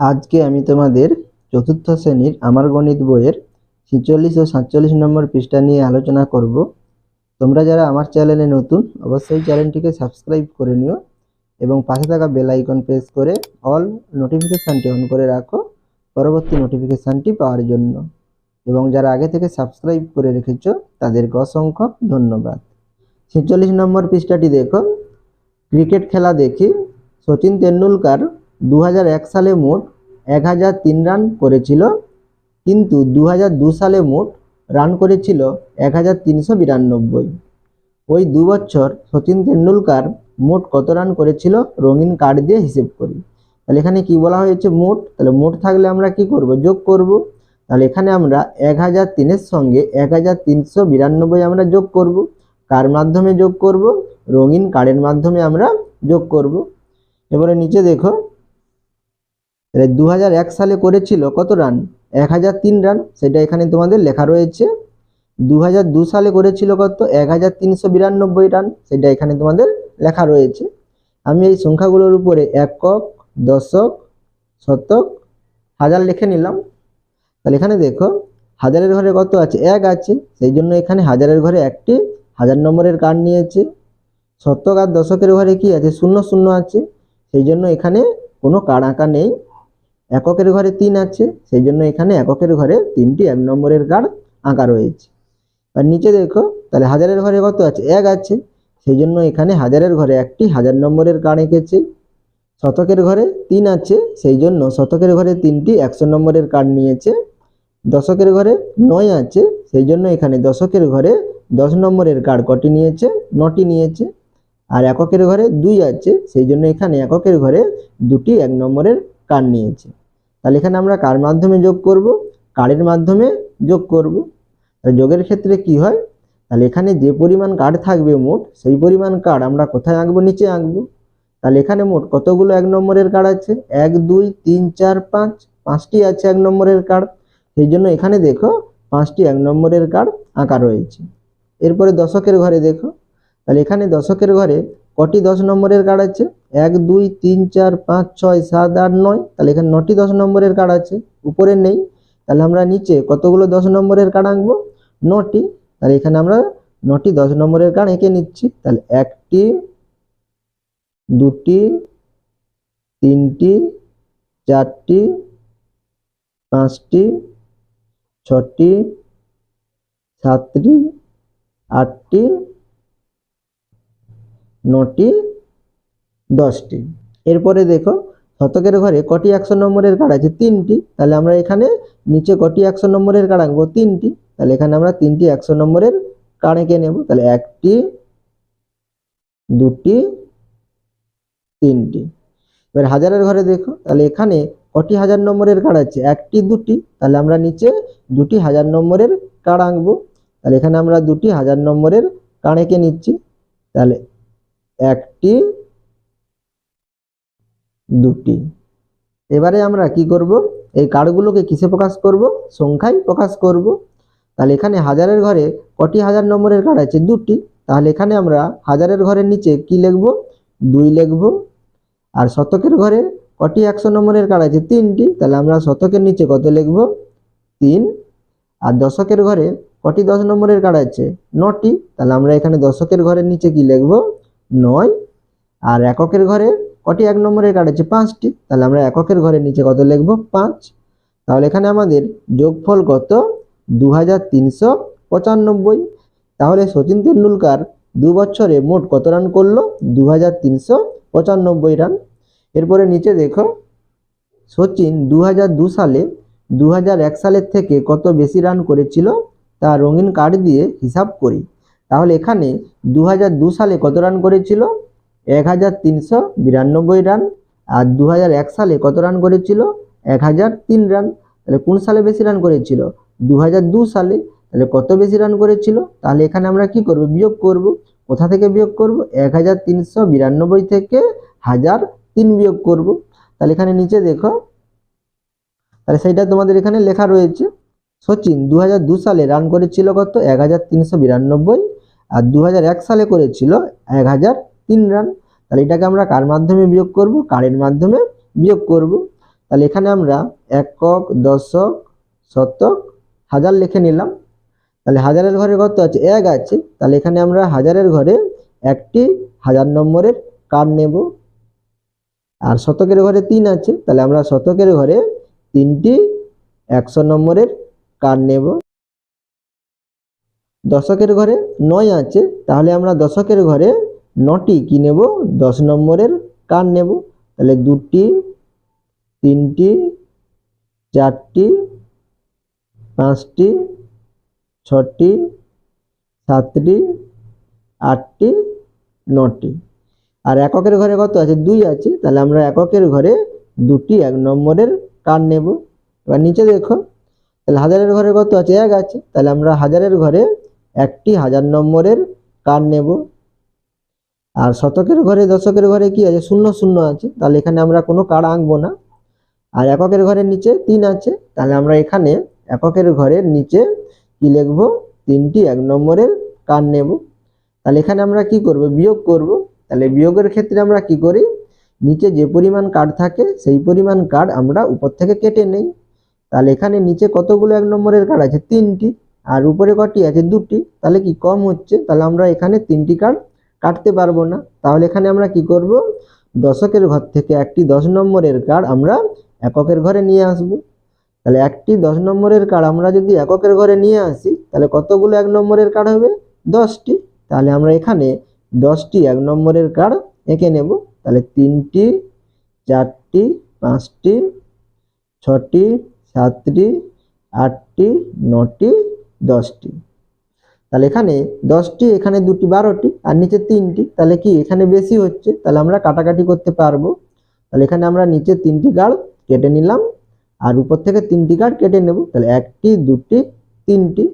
আজকে আমি তোমাদের চতুর্থ শ্রেণীর আমার গণিত বইয়ের ৪৬ ও ৪৭ নম্বর পৃষ্ঠা নিয়ে আলোচনা করব। তোমরা যারা আমার চ্যানেলে নতুন, অবশ্যই চ্যানেলটিকে সাবস্ক্রাইব করে নিও এবং পাশে থাকা বেল আইকন প্রেস করে অল নোটিফিকেশানটি অন করে রাখো পরবর্তী নোটিফিকেশানটি পাওয়ার জন্য। এবং যারা আগে থেকে সাবস্ক্রাইব করে রেখেছো তাদেরকে অসংখ্য ধন্যবাদ। ৪৬ নম্বর পৃষ্ঠাটি দেখো। ক্রিকেট খেলা দেখি সচিন তেন্ডুলকর 2001 সালে মোট 1003 রান করেছিল, কিন্তু 2002 সালে মোট রান করেছিল 1392। ওই 2 বছর সচিন তেন্ডুলকর মোট কত রান করেছিল রঙিন কার্ড দিয়ে হিসেব করি। তাহলে এখানে কি বলা হয়েছে মোট, তাহলে মোট থাকলে আমরা কি করব, যোগ করব। তাহলে এখানে আমরা 1003-এর সঙ্গে 1392 আমরা যোগ করব। কার মাধ্যমে যোগ করব? রঙিন কার্ডের মাধ্যমে আমরা যোগ করব। এবারে নিচে দেখো, 2001 সালে করেছিল কত রান? 1003 রান, সেটা এখানে তোমাদের লেখা রয়েছে। 2002 সালে করেছিল কত? 1392 রান, সেটা এখানে তোমাদের লেখা রয়েছে। আমি এই সংখ্যাগুলোর উপরে একক, দশক, শতক, হাজার লিখে নিলাম। তাহলে এখানে দেখো, হাজারের ঘরে কত আছে? 1 আছে, সেই জন্য এখানে হাজারের ঘরে একটি 1000 নম্বরের কার্ড নিয়েছে। শতক আর দশকের ঘরে কি আছে? 00 আছে, সেই জন্য এখানে কোনো কার্ড আঁকা নেই। এককের ঘরে 3 আছে, সেই জন্য এখানে এককের ঘরে 3টি 1 নম্বরের কার্ড আঁকা রয়েছে। আর নিচে দেখো, তাহলে হাজারের ঘরে কত আছে? 1 আছে, সেই জন্য এখানে হাজারের ঘরে একটি 1000 নম্বরের কার্ড এঁকেছে। শতকের ঘরে 3 আছে, সেই জন্য শতকের ঘরে 3টি 100 নম্বরের কার্ড নিয়েছে। দশকের ঘরে 9 আছে, সেই জন্য এখানে দশকের ঘরে 10 নম্বরের কার্ড কটি নিয়েছে? 9টি নিয়েছে। আর এককের ঘরে 2 আছে, সেই জন্য এখানে এককের ঘরে 2টি 1 নম্বরের কার্ড নিয়েছে। তাহলে এখানে আমরা কার মাধ্যমে যোগ করব? কার্ডের মাধ্যমে যোগ করব। যোগের ক্ষেত্রে কি হয়, তাহলে এখানে যে পরিমাণ কার্ড থাকবে মোট, সেই পরিমাণ কার্ড আমরা কোথায় আঁকবো? নিচে আঁকবো। তাহলে এখানে মোট কতগুলো 1 নম্বরের কার্ড আছে? 1 2 3 4 5, 5টি আছে 1 নম্বরের কার্ড, সেই জন্য এখানে দেখো 5টি 1 নম্বরের কার্ড আঁকা রয়েছে। এরপরে দশকের ঘরে দেখো, তাহলে এখানে দশকের ঘরে কটি 10 নম্বরের কার্ড আছে? 1 2 3 4 5 6 7 8 9, তাহলে এখানে 9টি 10 নম্বরের কার্ড আছে, উপরে নেই। তাহলে আমরা নিচে কতগুলো 10 নম্বরের কার্ড আঁকবো? 9টি। তাহলে এখানে আমরা 9টি 10 নম্বরের কার্ড এঁকে নিচ্ছি। তাহলে 1টি, 2টি, 3টি, 4টি, 5টি, 6টি, 7টি, 8টি, 9টি, 10টি। এরপরে দেখো, শতকের ঘরে কটি 100 নম্বরের কার্ড আছে? 3টি। তাহলে আমরা এখানে নিচে কটি 100 নম্বরের কার্ড আঁকবো? 3টি। তাহলে এখানে আমরা 3টি 100 নম্বরের কার্ড এঁকে নেব। তাহলে 1টি, 2টি, 3টি। এবার হাজারের ঘরে দেখো, তাহলে এখানে কটি 1000 নম্বরের কার্ড আছে? 1টি, 2টি। তাহলে আমরা নিচে 2টি 1000 নম্বরের কার্ড আঁকবো। তাহলে এখানে আমরা 2টি 1000 নম্বরের কার্ড এঁকে নিচ্ছি। তাহলে 1টি, 2টি। এবারে আমরা কি করব, এই কার্ডগুলোকে কিসে প্রকাশ করব? সংখ্যায় প্রকাশ করব। তাহলে এখানে হাজারের ঘরে কটি 1000 নম্বরের কার্ড আছে? 2টি। তাহলে এখানে আমরা হাজারের ঘরের নিচে কি লিখব? 2 লিখব। আর শতকের ঘরে কটি 100 নম্বরের কার্ড আছে? 3টি। তাহলে আমরা শতকের নিচে কত লিখব? 3। আর দশকের ঘরে কটি 10 নম্বরের কার্ড আছে? 9টি। তাহলে আমরা এখানে দশকের ঘরের নিচে কি লিখব? 9। আর এককের ঘরে কটি 1 নম্বরের কার্ড আছে? 5টি। তাহলে আমরা এককের ঘরের নিচে কত লিখব? 5। তাহলে এখানে আমাদের যোগফল কত? 2395। তাহলে সচিন তেন্ডুলকর 2 বছরে মোট কত রান করলো? 2395 রান। এরপরে নিচে দেখো, সচিন 2002 সালে 2001 সালের থেকে কত বেশি রান করেছিল তা রঙিন কার্ড দিয়ে হিসাব করি। তাহলে এখানে 2002 সালে কত রান করেছিল? 1392 রান। আর 2001 সালে কত রান করেছিল? 1003 রান। তাহলে কোন সালে বেশি রান করেছিল? 2002 সালে। তাহলে কত বেশি রান করেছিল? তাহলে এখানে আমরা কি করব? বিয়োগ করব। কোথা থেকে বিয়োগ করব? 1392 থেকে 1003 বিয়োগ করব। তাহলে এখানে নিচে দেখো, তাহলে সেইটা তোমাদের এখানে লেখা রয়েছে। সচিন 2002 সালে রান করেছিল কত? 1392। আর 2001 সালে করেছিল 1003 রান। তাহলে এটাকে আমরা কার মাধ্যমে বিয়োগ করব? কার্ডের মাধ্যমে বিয়োগ করব। তাহলে এখানে আমরা একক, দশক, শতক, হাজার লিখে নিলাম। তাহলে হাজারের ঘরে কত আছে? 1 আছে। তাহলে এখানে আমরা হাজারের ঘরে একটি 1000 নম্বরের কার্ড নেব। আর শতকের ঘরে 3 আছে, তাহলে আমরা শতকের ঘরে 3টি 100 নম্বরের কার্ড নেব। দশকের ঘরে 9 আছে, তাহলে আমরা দশকের ঘরে 9টি কি নেব? 10 নম্বরের কার্ড নেব। তাহলে 2টি, 3টি, 4টি, 5টি, 6টি, 7টি, 8টি, 9টি। আর এককের ঘরে কত আছে? 2 আছে, তাহলে আমরা এককের ঘরে 2টি 1 নম্বরের কার্ড নেব। এবার নিচে দেখো, তাহলে হাজারের ঘরে কত আছে? 1 আছে, তাহলে আমরা হাজারের ঘরে একটি 1000 নম্বরের কার্ড নেব। আর শতকের ঘরে, দশকের ঘরে কি আছে? 0 0 আছে, তাহলে এখানে আমরা কোনো কার্ড আঁকবো না। আর এককের ঘরের নিচে 3 আছে, তাহলে আমরা এখানে এককের ঘরের নিচে কি লিখব? 3টি 1 নম্বরের কার্ড নেব। তাহলে এখানে আমরা কি করব? বিয়োগ করব। তাহলে বিয়োগের ক্ষেত্রে আমরা কি করি? নিচে যে পরিমাণ কার্ড থাকে সেই পরিমাণ কার্ড আমরা উপর থেকে কেটে নেই। তাহলে এখানে নিচে কতগুলো 1 নম্বরের কার্ড আছে? 3টি। আর উপরে কটি আছে? 2টি। তাহলে কি কম হচ্ছে? তাহলে আমরা এখানে 3টি কার্ড কাটতে পারবো না। তাহলে এখানে আমরা কি করব? দশকের ঘর থেকে একটি 10 নম্বরের কার্ড আমরা এককের ঘরে নিয়ে আসব। তাহলে একটি 10 নম্বরের কার্ড আমরা যদি এককের ঘরে নিয়ে আসি, তাহলে কতগুলো 1 নম্বরের কার্ড হবে? 10টি। তাহলে আমরা এখানে 10টি 1 নম্বরের কার্ড এঁকে নেব। তাহলে 3টি, 4টি, 5টি, 6টি, 7টি, 8টি, 9টি, 10টি। তাহলে এখানে 10টি, এখানে 2টি 12টি, আর নিচে 3টি। তাহলে কি এখানে বেশি হচ্ছে? তাহলে আমরা কাটাকাটি করতে পারবো। তাহলে এখানে আমরা নিচে 3টি কার্ড কেটে নিলাম, আর উপর থেকে 3টি কার্ড কেটে নেব। তাহলে 1টি, 2টি, 3টি।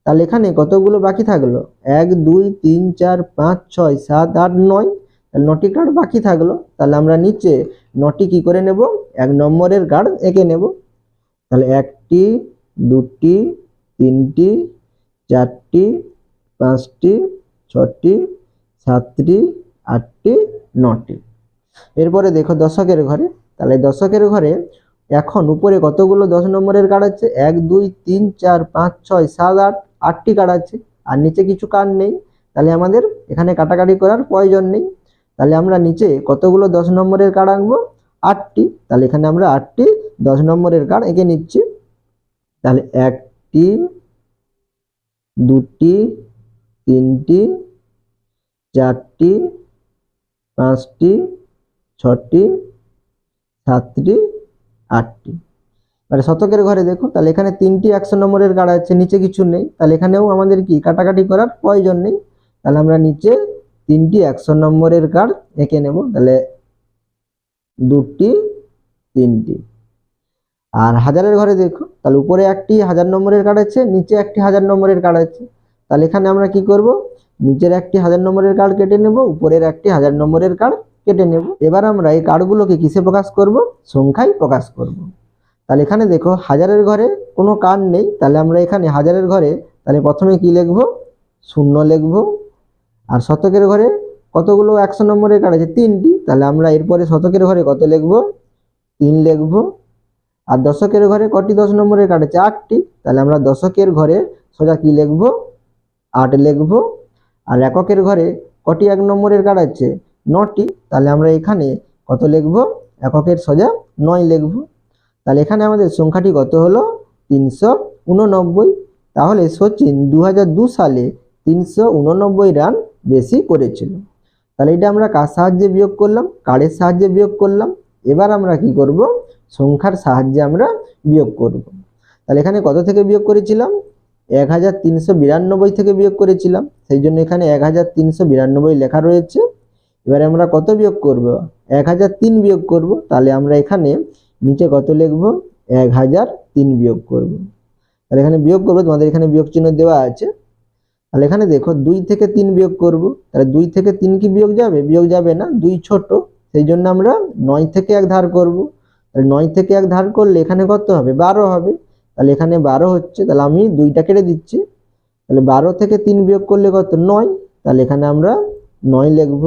তাহলে এখানে কতগুলো বাকি থাকলো? 1 2 3 4 5 6 7 8 9। তাহলে 9টি কার্ড বাকি থাকলো। তাহলে আমরা নিচে 9টি কি করে নেব? 1 নম্বরের কার্ড এঁকে নেব। তাহলে 1টি, 2টি, 3টি, 4টি, 5টি, 6টি, 7টি, 8টি, 9টি। এরপরে দেখো দশকের ঘরে। তাহলে দশকের ঘরে এখন উপরে কতগুলো 10 নম্বরের কার্ড আছে? 1 2 3 4 5 6 7 8, 8টি কার্ড আছে। আর নিচে কিছু কার্ড নেই, তাহলে আমাদের এখানে কাটাকাটি করার প্রয়োজন নেই। তাহলে আমরা নিচে কতগুলো 10 নম্বরের কার্ড আঁকবো? 8টি। তাহলে এখানে আমরা 8টি 10 নম্বরের কার্ড এঁকে নিচ্ছি। তাহলে 1টি, 2টি, 3টি, 4টি, 5টি, 6টি, 7টি, 8টি। মানে শতকের ঘরে দেখো, তাহলে এখানে 3টি 100 নম্বরের কার্ড আছে, নিচে কিছু নেই। তাহলে এখানেও আমাদের কি কাটাকাটি করার প্রয়োজন নেই। তাহলে আমরা নিচে 3টি 100 নম্বরের কার্ড এঁকে নেব। তাহলে 2টি, 3টি। আর হাজারের ঘরে দেখো, তাহলে উপরে একটি 1000 নম্বরের কার্ড আছে, নিচে একটি 1000 নম্বরের কার্ড আছে। তাহলে এখানে আমরা কি করব? নিচের একটি 1000 নম্বরের কার্ড কেটে নেব, উপরের একটি 1000 নম্বরের কার্ড কেটে নেব। এবার আমরা এই কার্ডগুলোকে কিসে প্রকাশ করব? সংখ্যায় প্রকাশ করব। তাহলে এখানে দেখো হাজারের ঘরে কোনো কার্ড নেই, তাহলে আমরা এখানে হাজারের ঘরে তাহলে প্রথমে কি লিখব? 0 লিখব। আর শতকের ঘরে কতগুলো 100 নম্বরের কার্ড আছে? 3টি। তাহলে আমরা এরপরে শতকের ঘরে কত লিখব? 3 লিখব। আর দশকের ঘরে কটি 10 নম্বরের কার্ড আছে? 8টি। তাহলে আমরা দশকের ঘরে সোজা কি লিখব? 8 লিখব। আর এককের ঘরে কটি 1 নম্বরের কার্ড আছে? 9টি। তাহলে আমরা এখানে কত লিখব? এককের সোজা 9 লিখব। তাহলে এখানে আমাদের সংখ্যাটি কত হলো? 389। তাহলে সচিন 2002 সালে 389 রান বেশি করেছিল। তাহলে এটা আমরা কার সাহায্যে বিয়োগ করলাম? কার্ডের সাহায্যে বিয়োগ করলাম। এবার আমরা কি করব? সংখ্যার সাহায্যে আমরা বিয়োগ করব। তাহলে এখানে কত থেকে বিয়োগ করেছিলাম? 1392 থেকে বিয়োগ করেছিলাম, সেই জন্য এখানে 1392 লেখা রয়েছে। এবারে আমরা কত বিয়োগ করব? 1003 বিয়োগ করব। তাহলে আমরা এখানে নিচে কত লিখব? 1003 বিয়োগ করব। তাহলে এখানে বিয়োগ করব, তোমাদের এখানে বিয়োগ চিহ্ন দেওয়া আছে। তাহলে এখানে দেখো 2 থেকে 3 বিয়োগ করব। তাহলে 2 থেকে 3 কি বিয়োগ যাবে? বিয়োগ যাবে না, 2 ছোট, সেই জন্য আমরা 9 থেকে 1 ধার করব। তাহলে 9 থেকে 1 ধার করলে এখানে কত হবে? 12 হবে। তাহলে এখানে 12 হচ্ছে, তাহলে আমি 2টা কেটে দিচ্ছি। তাহলে 12 থেকে 3 বিয়োগ করলে কত? 9। তাহলে এখানে আমরা 9 লিখব।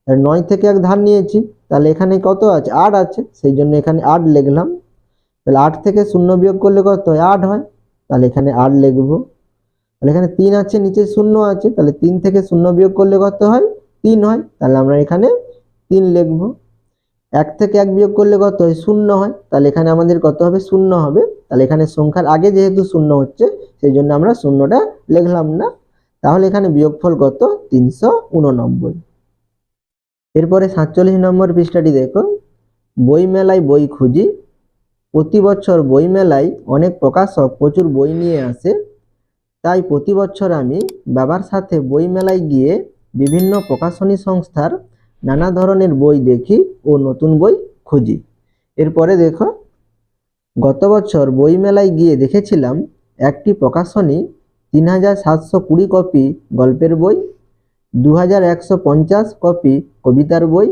তাহলে 9 থেকে 1 ধার নিয়েছি, তাহলে এখানে কত আছে 8 আছে, সেই জন্য এখানে 8 লিখলাম। তাহলে 8 থেকে 0 বিয়োগ করলে কত হয় 8 হয়, তাহলে এখানে 8 লিখবো। তাহলে এখানে 3 আছে, নিচে 0 আছে, তাহলে 3 থেকে 0 বিয়োগ করলে কত হয় 3 হয়, তাহলে আমরা এখানে 3 লিখবো। 1 থেকে 1 বিয়োগ করলে কত হয় 0 হয়, তাহলে এখানে আমাদের কত হবে 0 হবে। তাহলে এখানে সংখ্যার আগে যেহেতু 0 হচ্ছে সেই জন্য আমরা 0টা লিখলাম না। তাহলে এখানে বিয়োগফল কত 389। এরপরে 47 নম্বর পৃষ্ঠাটি দেখো, বই মেলায় বই খুঁজি। প্রতি বছর বই মেলায় অনেক প্রকাশক প্রচুর বই নিয়ে আসে, তাই প্রতি বছর আমি বাবার সাথে বই মেলায় গিয়ে বিভিন্ন প্রকাশনী সংস্থার নানা ধরনের বই দেখি ও নতুন বই খুঁজি। এরপরে দেখো, গত বছর বই মেলায় গিয়ে দেখেছিলাম একটি প্রকাশনী 3720 কপি গল্পের বই, 2150 কপি কবিতার বই,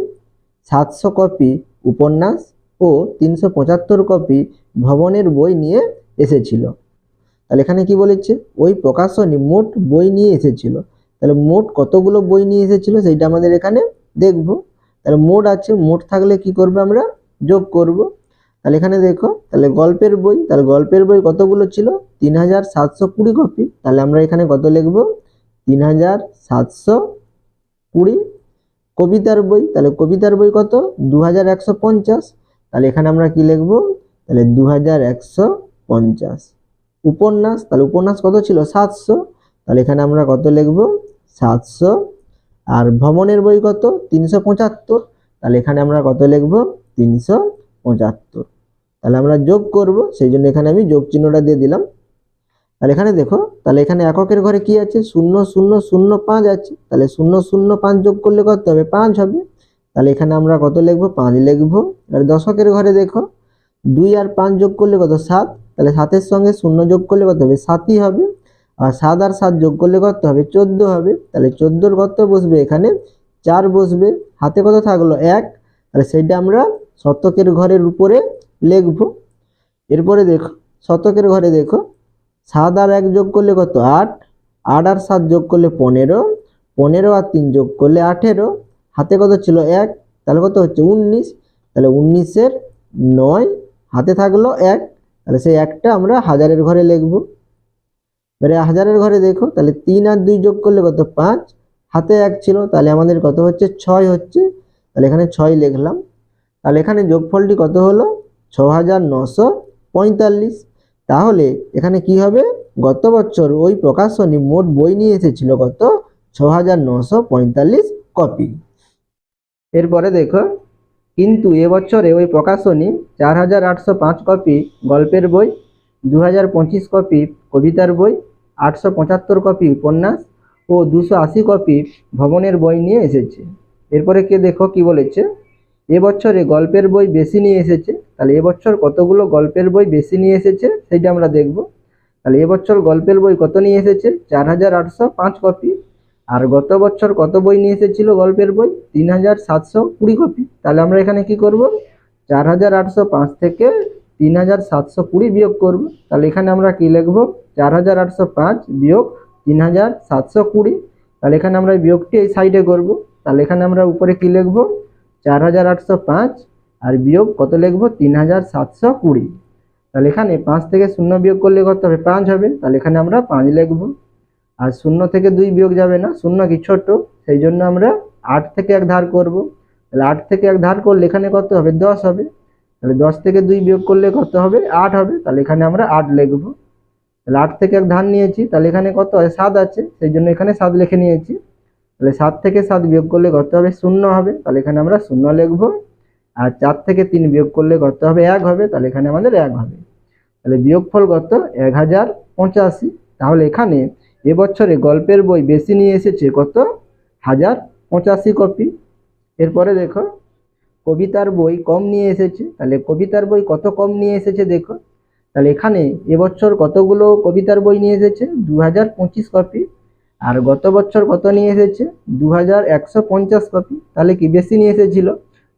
700 কপি উপন্যাস ও 375 কপি ভ্রমণের বই নিয়ে এসেছিল। তাহলে এখানে কি বলেছে, ওই প্রকাশনী মোট বই নিয়ে এসেছিল। তাহলে মোট কতগুলো বই নিয়ে এসেছিল সেইটা আমাদের এখানে দেখব। তাহলে মোট আছে, মোট থাকলে কি করব আমরা যোগ করব। তাহলে এখানে দেখো, তাহলে গল্পের বই, তাহলে গল্পের বই কতগুলো ছিল 3720 কপি, তাহলে আমরা এখানে কত লিখব 3720। কবিতার বই, তাহলে কবিতার বই কত 2150, তাহলে এখানে আমরা কি লিখব তাহলে 2150। উপন্যাস, তাহলে উপন্যাস কত ছিল 700, তাহলে এখানে আমরা কত লিখব 700। আর ভ্রমণের বই কত 375, তাহলে এখানে আমরা কত লিখব 375। তাহলে আমরা যোগ করব, সেই জন্য এখানে আমি যোগ চিহ্নটা দিয়ে দিলাম। তাহলে এখানে দেখো, তাহলে এখানে এককের ঘরে কি আছে 0005 আছে, তাহলে 005 যোগ করলে কত হবে 5 হবে, তাহলে এখানে আমরা কত লিখব 5 লিখব। আর দশকের ঘরে দেখো 2 আর 5 যোগ করলে কত 7, তাহলে 7 এর সঙ্গে 0 যোগ করলে কত হবে 7ই হবে। আর 7 আর 7 যোগ করলে কত হবে 14 হবে, তাহলে 14 কত বসবে এখানে 4 বসবে। হাতে কত থাকলো 1, তাহলে সেইটা আমরা শতকের ঘরের উপরে লিখব। এরপরে দেখো শতকের ঘরে দেখো 7 আর 1 যোগ করলে কত 8, 8 আর 7 যোগ করলে 15, 15 আর 3 যোগ করলে 18, হাতে কত ছিল 1, তাহলে কত হচ্ছে 19, তাহলে 19 এর 9, হাতে থাকলো 1, তাহলে সেই একটা আমরা হাজারের ঘরে লিখব। এবারে হাজারের ঘরে দেখো, তাহলে 3 আর 2 যোগ করলে কত 5, হাতে 1 ছিল, তাহলে আমাদের কত হচ্ছে 6 হচ্ছে, তাহলে এখানে 6 লিখলাম। তাহলে এখানে যোগফলটি কত হলো 6945। তাহলে এখানে কি হবে, গত বছর ওই প্রকাশনী মোট বই নিয়ে এসেছিল কত 6945 কপি। এরপরে দেখো, কিন্তু এবছরে ওই প্রকাশনী 4805 কপি গল্পের বই, 2025 কপি কবিতার বই, 875 কপি উপন্যাস ও 280 কপি ভ্রমণের বই নিয়ে এসেছে। এরপরে কে দেখো কি বলেছে, এবছরে গল্পের বই বেশি নিয়ে এসেছে। তাহলে এবছর কতগুলো গল্পের বই বেশি নিয়ে এসেছে সেইটা আমরা দেখব। তাহলে এবছর গল্পের বই কত নিয়ে এসেছে 4805 কপি। আর গত বছর কত বই নিয়ে এসেছিল গল্পের বই 3720 কপি। তাহলে আমরা এখানে কি করব 4805 থেকে 3720 বিয়োগ করব। তাহলে এখানে আমরা কি লিখব 4805 বিয়োগ 3720। তাহলে এখানে আমরা বিয়োগটি এই সাইডে করব। তাহলে এখানে আমরা উপরে কি লিখব 4805 আর বিয়োগ কত লিখব 3720। তাহলে এখানে 5 থেকে 0 বিয়োগ করলে কত হবে 5 হবে, তাহলে এখানে আমরা 5 লিখব। আর 0 থেকে 2 বিয়োগ যাবে না, 0 কি ছোট, সেই জন্য আমরা 8 থেকে 1 ধার করব। তাহলে 8 থেকে 1 ধার করলে এখানে কত হবে 10 হবে, তাহলে 10 থেকে 2 বিয়োগ করলে কত হবে 8 হবে, তাহলে এখানে আমরা 8 লিখব। তাহলে 8 থেকে 1 ধার নিয়েছি, তাহলে এখানে কত হয় 7 আছে, সেই জন্য এখানে 7 লিখে নিয়েছি। তাহলে 7 থেকে 7 বিয়োগ করলে কত হবে 0 হবে, তাহলে এখানে আমরা 0 লিখব। আর 4 থেকে 3 বিয়োগ করলে কত হবে 1 হবে, তাহলে এখানে আমাদের 1 হবে। তাহলে বিয়োগফল কত 1085। তাহলে এখানে এবছরে গল্পের বই বেশি নিয়ে এসেছে কত 1085 কপি। এরপরে দেখো কবিতার বই কম নিয়ে এসেছে। তাহলে কবিতার বই কত কম নিয়ে এসেছে দেখো, তাহলে এখানে এবছর কতগুলো কবিতার বই নিয়ে এসেছে 2025 কপি। আর গত বছর কত নিয়ে এসেছে 2150 কপি, তাহলে কি বেশি নিয়ে এসেছিল।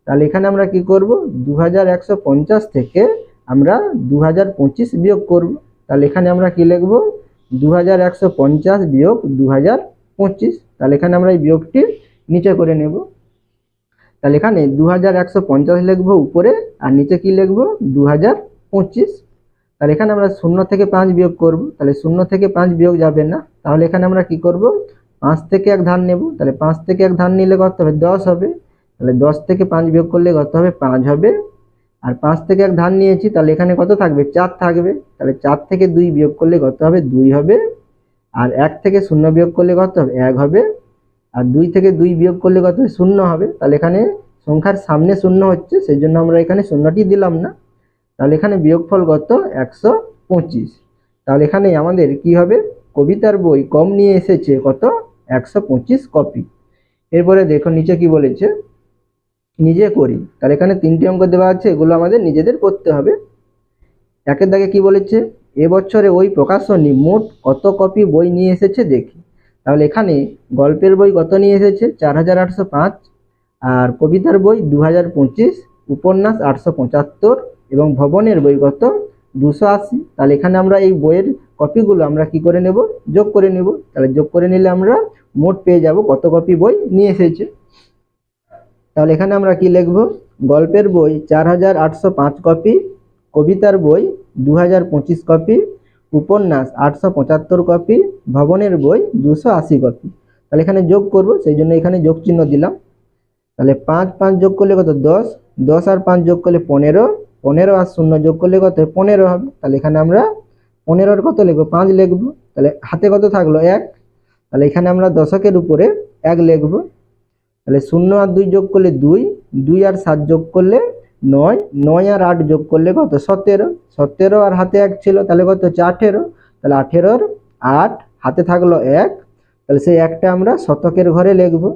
তাহলে এখানে আমরা কি করব 2150 থেকে আমরা 2025 বিয়োগ করব। তাহলে এখানে আমরা কি লিখব 2150 বিয়োগ 2025। তাহলে এখানে আমরা এই বিয়োগটি নিচে করে নেব। তাহলে এখানে 2150 লিখবো উপরে, আর নিচে কি লিখবো 2025। তাহলে এখানে আমরা 0 থেকে 5 বিয়োগ করব, তাহলে 0 থেকে 5 বিয়োগ যাবে না, তাহলে এখানে আমরা কি করব 5 থেকে 1 ধার নেব, তাহলে 5 থেকে 1 ধার নিলে কত হবে 10 হবে, তাহলে 10 থেকে 5 বিয়োগ করলে কত হবে 5 হবে। আর 5 থেকে 1 ধার নিয়েছি, তাহলে এখানে কত থাকবে 4 থাকবে, তাহলে 4 থেকে 2 বিয়োগ করলে কত হবে 2 হবে। আর 1 থেকে 0 বিয়োগ করলে কত হবে 1 হবে। আর 2 থেকে 2 বিয়োগ করলে কত হবে 0 হবে, তাহলে এখানে সংখ্যার সামনে 0 হচ্ছে, সেই জন্য আমরা এখানে 0টি দিলাম না। তাহলে এখানে বিয়োগফল কত 125। তাহলে এখানে আমাদের কি হবে কবিতার বই কম নিয়ে এসেছে কত 125 কপি। এরপরে দেখো নিচে কি বলেছে নিজে করি। তাহলে এখানে 3টি অঙ্ক দেওয়া আছে, এগুলো আমাদের নিজেদের করতে হবে। একের দাগে কি বলেছে এবছরে ওই প্রকাশনী মোট কত কপি বই নিয়ে এসেছে দেখি। তাহলে এখানে গল্পের বই কত নিয়ে এসেছে 4805, আর কবিতার বই 2025, উপন্যাস 875 এবং ভবনের বই কত 280। তাহলে এখানে আমরা এই বইয়ের কপিগুলো আমরা কি করে নেব যোগ করে নেব, তাহলে যোগ করে নিলে আমরা মোট পেয়ে যাব কত কপি বই নিয়ে এসেছে। তাহলে এখানে আমরা কি লিখব গল্পের বই 4805 কপি, কবিতার বই 2025 কপি, উপন্যাস 875 কপি, ভবনের বই 280 কপি। তাহলে এখানে যোগ করব, সেই জন্য এখানে যোগ চিহ্ন দিলাম। তাহলে 5 5 যোগ করলে কত 10, 10 আর 5 যোগ করলে 15, 15 আর 0 যোগ করলে কত 15 হবে। তাহলে এখানে আমরা 15 কত লিখবো 5 লিখবো, তাহলে হাতে কত থাকলো 1, তাহলে এখানে আমরা দশকের উপরে 1 লিখবো। তাহলে 0 আর 2 যোগ করলে 2, 2 আর 7 যোগ করলে 9, 9 আর 8 যোগ করলে কত 17, 17 আর হাতে 1 ছিল, তাহলে কত হচ্ছে 18, তাহলে 18 8 হাতে থাকলো 1, তাহলে সেই 1টা আমরা শতকের ঘরে লিখবো।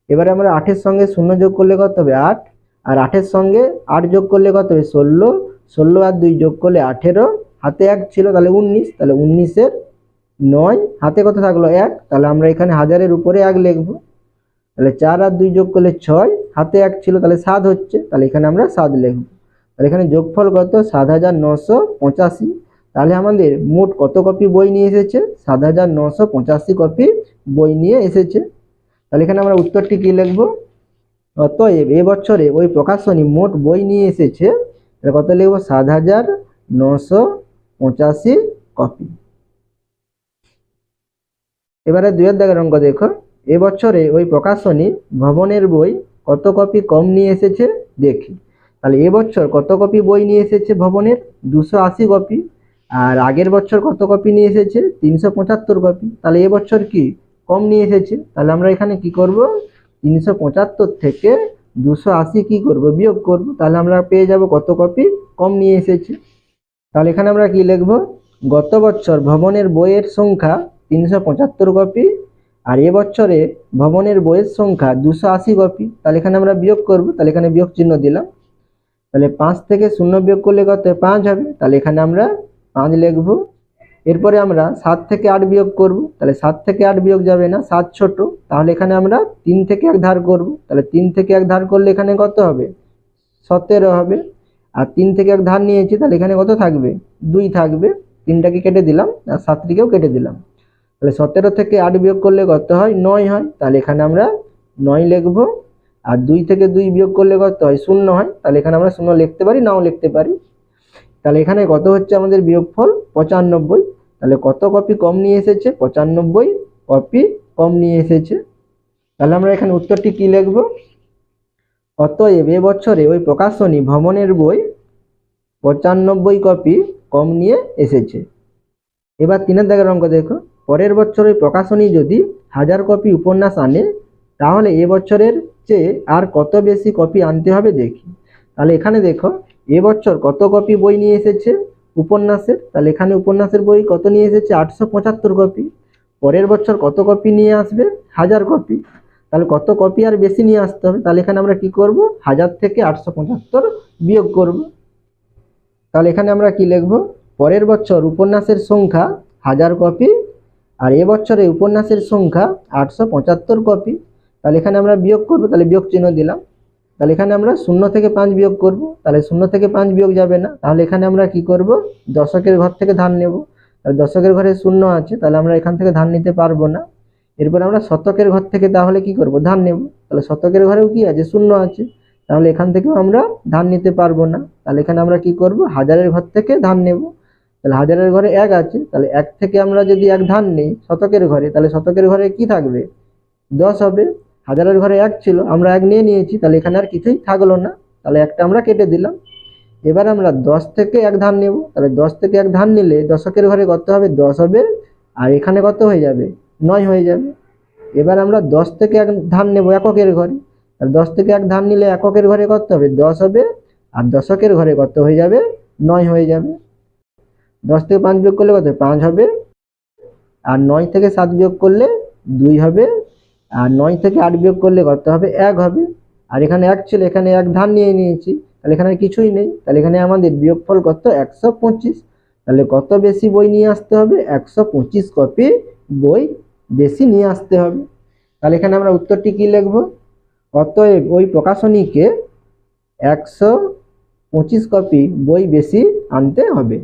এবারে আমরা 8 এর সঙ্গে 0 যোগ করলে কত হবে 8, আর 8 এর সঙ্গে 8 যোগ করলে কত হবে 16, 16 আর 2 যোগ করলে 18, হাতে 1 ছিল তাহলে 19, তাহলে 19 এর 9 হাতে কত থাকলো 1, তাহলে আমরা এখানে হাজারের উপরে 1 লিখবো। তাহলে 4 আর 2 যোগ করলে 6, হাতে 1 ছিল তাহলে 7 হচ্ছে, তাহলে এখানে আমরা 7 লিখবো। তাহলে এখানে যোগফল কত 7985। তাহলে আমাদের মোট কত কপি বই নিয়ে এসেছে 7985 কপি বই নিয়ে এসেছে। তাহলে এখানে আমরা উত্তরটি কি লিখব অতএব এবছরে ওই প্রকাশনী মোট বই নিয়ে এসেছে, তাহলে কত লিখব 7985 কপি। এবারে 2 এর দাগের অঙ্ক দেখো এবছরে ওই প্রকাশনী ভবনের বই কত কপি কম নিয়ে এসেছে দেখি। তাহলে এবছর কত কপি বই নিয়ে এসেছে ভবনের 280 কপি, আর আগের বছর কত কপি নিয়ে এসেছে 375 কপি। তাহলে এবছর কি কম নিয়ে এসেছে, তাহলে আমরা এখানে কি করব 375 থেকে 280 কি করব বিয়োগ করব, তাহলে আমরা পেয়ে যাব কত কপি কম নিয়ে এসেছে। তাহলে এখানে আমরা কি লিখব গত বছর ভবনের বইয়ের সংখ্যা 375 কপি, আর এবছরে ভবনের বইয়ের সংখ্যা 280 কপি। তাহলে এখানে আমরা বিয়োগ করব, তাহলে এখানে বিয়োগ চিহ্ন দিলাম। তাহলে 5 থেকে 0 বিয়োগ করলে কত 5 হবে, তাহলে এখানে আমরা 5 লিখব। এরপরে আমরা 7 থেকে 8 বিয়োগ করব, তাহলে 7 থেকে 8 বিয়োগ যাবে না, 7 ছোট, তাহলে এখানে আমরা 3 থেকে 1 ধার করব, তাহলে 3 থেকে 1 ধার করলে এখানে কত হবে 17 হবে। আর 3 থেকে 1 ধার নিয়েছি, তাহলে এখানে কত থাকবে 2 থাকবে, 3টাকে কেটে দিলাম আর 7টিকেও কেটে দিলাম। তাহলে 17 থেকে 8 বিয়োগ করলে কত হয় 9 হয়, তাহলে এখানে আমরা 9 লিখব। আর 2 থেকে 2 বিয়োগ করলে কত হয় 0 হয়, তাহলে এখানে আমরা 0 লিখতে পারি নাও লিখতে পারি। তাহলে এখানে কত হচ্ছে আমাদের বিয়োগফল 95। তাহলে কত কপি কম নিয়ে এসেছে 95 কপি কম নিয়ে এসেছে। তাহলে আমরা এখানে উত্তরটি কি লিখব অতএব এবছরে ওই প্রকাশনী ভবনের বই 95 কপি কম নিয়ে এসেছে। এবার 3 দাগের অঙ্ক দেখো পরের বছর ওই প্রকাশনী যদি 1000 কপি উপন্যাস আনে তাহলে এবছরের চেয়ে আর কত বেশি কপি আনতে হবে দেখি। তাহলে এখানে দেখো এবছর কত কপি বই নিয়ে এসেছে উপন্যাসের, তাহলে এখানে উপন্যাসের বই কত নিয়ে এসেছে 875 কপি। পরের বছর কত কপি নিয়ে আসবে 1000 কপি, তাহলে কত কপি আর বেশি নিয়ে আসতে হবে, তাহলে এখানে আমরা কি করব 1000 থেকে 875 বিয়োগ করব। তাহলে এখানে আমরা কি লিখব পরের বছর উপন্যাসের সংখ্যা 1000 কপি, আর এবছরে উপন্যাসের সংখ্যা 875 কপি। তাহলে এখানে আমরা বিয়োগ করব, তাহলে বিয়োগ চিহ্ন দিলাম। তাহলে এখানে আমরা 0 থেকে 5 বিয়োগ করব, তাহলে 0 থেকে 5 বিয়োগ যাবে না, তাহলে এখানে আমরা কি করব দশকের ঘর থেকে ধার নেব। তাহলে দশকের ঘরে 0 আছে, তাহলে আমরা এখান থেকে ধার নিতে পারবো না। এরপর আমরা শতকের ঘর থেকে তাহলে কি করব ধার নেব, তাহলে শতকের ঘরেও কি আছে, শূন্য আছে। তাহলে এখান থেকেও আমরা ধান নিতে পারবো না। তাহলে এখানে আমরা কি করব, হাজারের ঘর থেকে ধান নেব। তাহলে হাজারের ঘরে 1 আছে, তাহলে 1 থেকে আমরা যদি 1 ধান নিই শতকের ঘরে, তাহলে শতকের ঘরে কি থাকবে, 10 হবে। হাজারের ঘরে 1 ছিল, আমরা 1 নিয়ে নিয়েছি, তাহলে এখানে আর কিছুই থাকলো না, তাহলে একটা আমরা কেটে দিলাম। এবার আমরা 10 থেকে 1 ধান নেব, তাহলে 10 থেকে 1 ধান নিলে দশকের ঘরে কত হবে, 10 হবে, আর এখানে কত হয়ে যাবে, 9 হয়ে যাবে। এবার আমরা 10 থেকে 1 ধান নেব এককের ঘরে, আর 10 থেকে 1 ধান নিলে এককের ঘরে কত হবে, 10 হবে, আর দশকের ঘরে কত হয়ে যাবে, 9 হয়ে যাবে। 10 থেকে 5 বিয়োগ করলে কত, 5 হবে, আর 9 থেকে 7 বিয়োগ করলে 2 হবে, আর 9 থেকে 8 বিয়োগ করলে কত হবে, 1 হবে। আর এখানে 1 ছিল, এখানে 1 ধান নিয়ে নিয়েছি, তাহলে এখানে কিছুই নেই, তাহলে এখানে আমাদের বিয়োগফল কত, 125। তাহলে কত বেশি বই নিয়ে আসতে হবে, 125 কপি বই বেশি নিয়ে আসতে হবে। তাহলে এখানে আমরা উত্তরটি কি লিখব, অতএব ওই প্রকাশনীকে 125 কপি বই বেশি আনতে হবে।